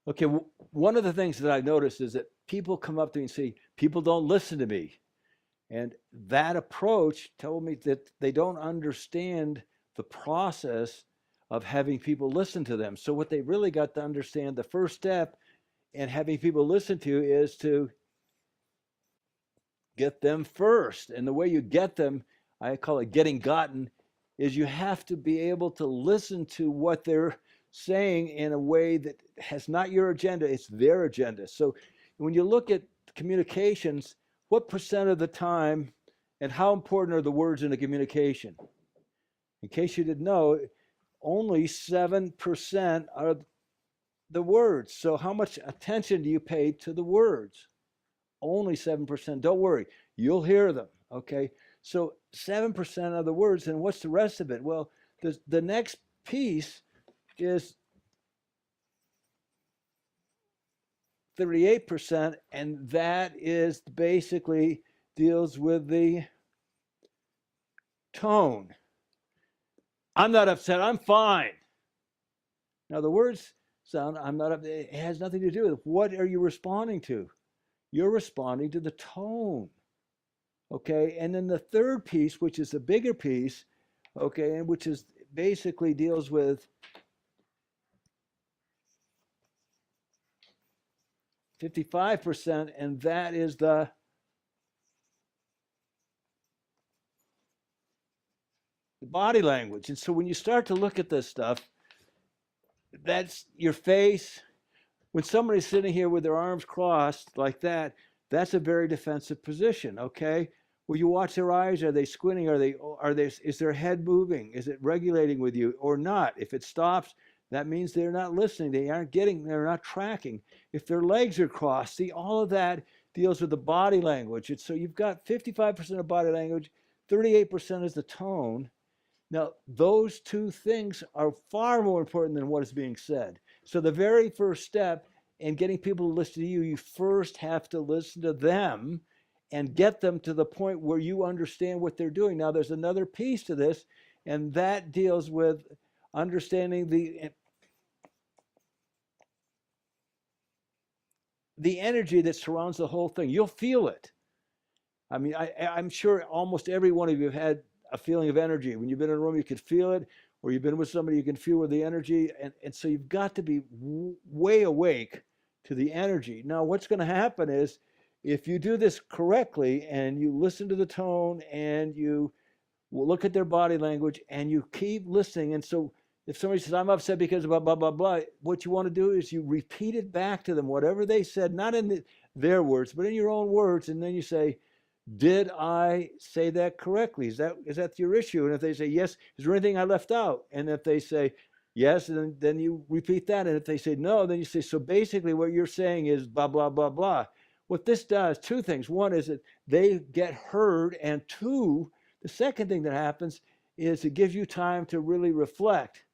Okay, one of the things that I've noticed is that people come up to me and say, people don't listen to me. And that approach told me that they don't understand the process of having people listen to them. So what they really got to understand, the first step in having people listen to you is to get them first. And the way you get them, I call it getting gotten, is you have to be able to listen to what they're saying in a way that has not your agenda, it's their agenda. So when you look at communications, what percent of the time and how important are the words in a communication? In case you didn't know, only 7% are the words. So how much attention do you pay to the words? Only 7%. Don't worry, you'll hear them. Okay, so 7% of the words, and what's the rest of it? Well, the next piece is 38%, and that is basically deals with the tone. I'm not upset, I'm fine. Now the words sound, I'm not upset, it has nothing to do with what are you responding to. You're responding to the tone. Okay, and then the third piece, which is the bigger piece, okay, and which is basically deals with 55%, and that is the body language. And so when you start to look at this stuff, that's your face. When somebody's sitting here with their arms crossed like that, that's a very defensive position, okay? Well, you watch their eyes, are they squinting? Is their head moving? Is it regulating with you or not? If it stops, that means they're not listening. They're not tracking. If their legs are crossed, see, all of that deals with the body language. And so you've got 55% of body language, 38% is the tone. Now, those two things are far more important than what is being said. So the very first step in getting people to listen to you, you first have to listen to them and get them to the point where you understand what they're doing. Now, there's another piece to this, and that deals with understanding the energy that surrounds the whole thing. You'll feel it. I mean, I'm sure almost every one of you have had a feeling of energy. When you've been in a room, you can feel it, or you've been with somebody, you can feel with the energy. And so you've got to be way awake to the energy. Now, what's going to happen is if you do this correctly and you listen to the tone and you look at their body language and you keep listening. And so if somebody says, I'm upset because of blah, blah, blah, blah, what you want to do is you repeat it back to them, whatever they said, not in their words, but in your own words. And then you say, did I say that correctly? Is that your issue? And if they say yes, is there anything I left out? And if they say yes, then you repeat that. And if they say no, then you say, so basically what you're saying is blah, blah, blah, blah. What this does, two things. One is that they get heard, and two, the second thing that happens is it gives you time to really reflect.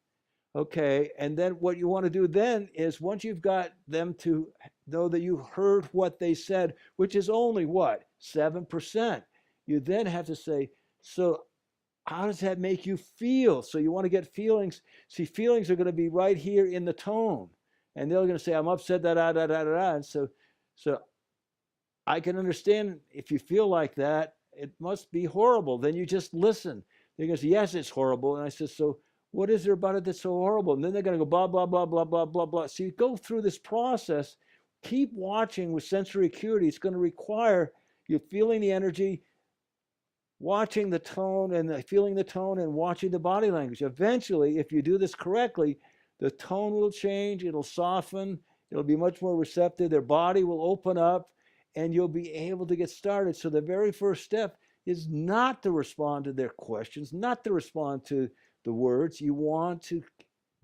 Okay, and then what you want to do then is once you've got them to know that you heard what they said, which is only what? 7%. You then have to say, so how does that make you feel? So you want to get feelings. See, feelings are going to be right here in the tone. And they're going to say, I'm upset, da, da, da, da, da, da. And so I can understand if you feel like that, it must be horrible. Then you just listen. They're going to say, yes, it's horrible. And I said, so what is there about it that's so horrible? And then they're going to go blah, blah, blah, blah, blah, blah, blah. So you go through this process, keep watching with sensory acuity. It's going to require you feeling the energy, watching the tone and feeling the tone and watching the body language. Eventually, if you do this correctly, the tone will change, it'll soften, it'll be much more receptive, their body will open up, and you'll be able to get started. So the very first step is not to respond to their questions, not to respond to the words. You want to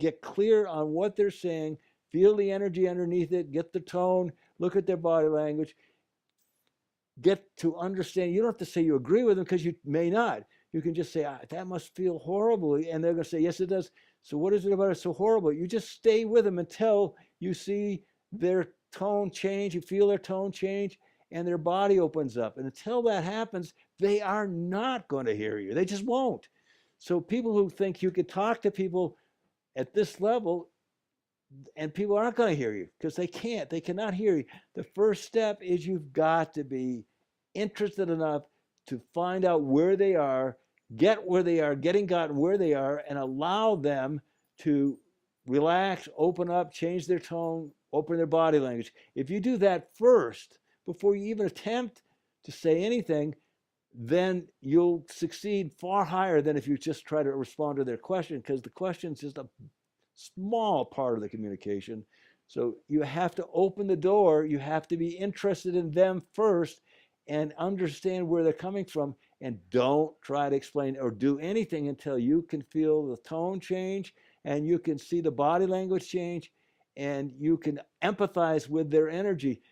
get clear on what they're saying, feel the energy underneath it, get the tone, look at their body language, get to understand. You don't have to say you agree with them because you may not. You can just say, that must feel horrible. And they're going to say, yes, it does. So what is it about it so horrible? You just stay with them until you see their tone change, you feel their tone change, and their body opens up. And until that happens, they are not going to hear you. They just won't. So people who think you could talk to people at this level, And people aren't going to hear you because they can't. They cannot hear you. The first step is you've got to be interested enough to find out where they are, get where they are, getting gotten where they are, and allow them to relax, open up, change their tone, open their body language. If you do that first, before you even attempt to say anything, then you'll succeed far higher than if you just try to respond to their question, because the question is just a small part of the communication. So you have to open the door. You have to be interested in them first and understand where they're coming from. And don't try to explain or do anything until you can feel the tone change and you can see the body language change and you can empathize with their energy.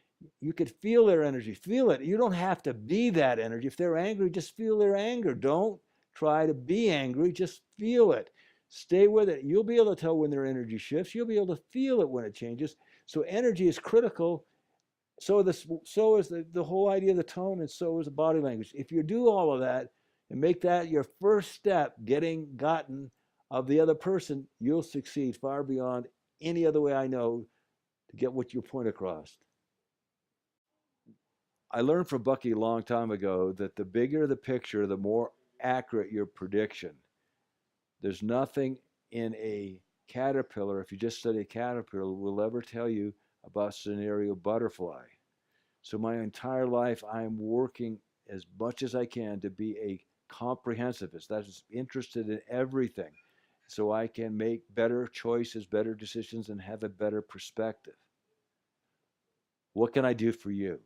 You could feel their energy, feel it. You don't have to be that energy. If they're angry, just feel their anger. Don't try to be angry, just feel it. Stay with it. You'll be able to tell when their energy shifts. You'll be able to feel it when it changes. So energy is critical. So is the whole idea of the tone, and so is the body language. If you do all of that and make that your first step, getting gotten of the other person, you'll succeed far beyond any other way I know to get what your point across. I learned from Bucky a long time ago that the bigger the picture, the more accurate your prediction. There's nothing in a caterpillar, if you just study a caterpillar, will ever tell you about scenario butterfly. So my entire life, I'm working as much as I can to be a comprehensivist. That's interested in everything, so I can make better choices, better decisions, and have a better perspective. What can I do for you?